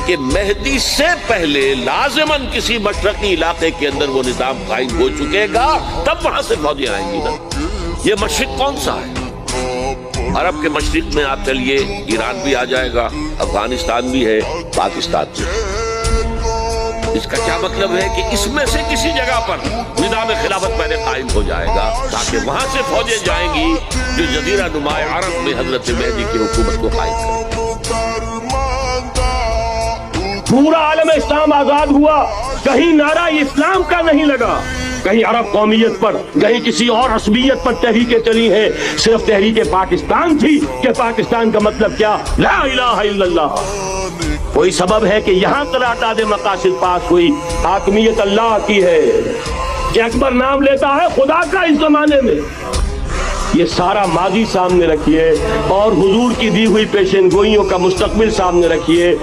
کہ مہدی سے پہلے لازماً کسی مشرقی علاقے کے اندر وہ نظام قائم ہو چکے گا، تب وہاں سے فوجیں آئیں گی نا۔ یہ مشرق کون سا ہے؟ عرب کے مشرق میں آپ چلیے ایران بھی آ جائے گا، افغانستان بھی ہے، پاکستان بھی ہے۔ اس کا کیا مطلب ہے کہ اس میں سے کسی جگہ پر نظام خلافت پہلے قائم ہو جائے گا تاکہ وہاں سے فوجیں جائیں گی جو جزیرہ نما عرب میں حضرت مہدی کی حکومت کو قائم کرے۔ پورا عالم اسلام آزاد ہوا، کہیں نعرہ اسلام کا نہیں لگا، کہیں عرب قومیت پر، کہیں کسی اور عصبیت پر تحریکیں چلی ہیں، صرف تحریک پاکستان تھی کہ پاکستان کا مطلب کیا؟ لا الہ الا اللہ۔ کوئی سبب ہے کہ یہاں قرارداد مقاصد پاس ہوئی، حاکمیت اللہ کی ہے کہ اکبر نام لیتا ہے خدا کا اس زمانے میں۔ یہ سارا ماضی سامنے رکھیے اور حضور کی دی ہوئی پیشن گوئیوں کا مستقبل سامنے رکھیے۔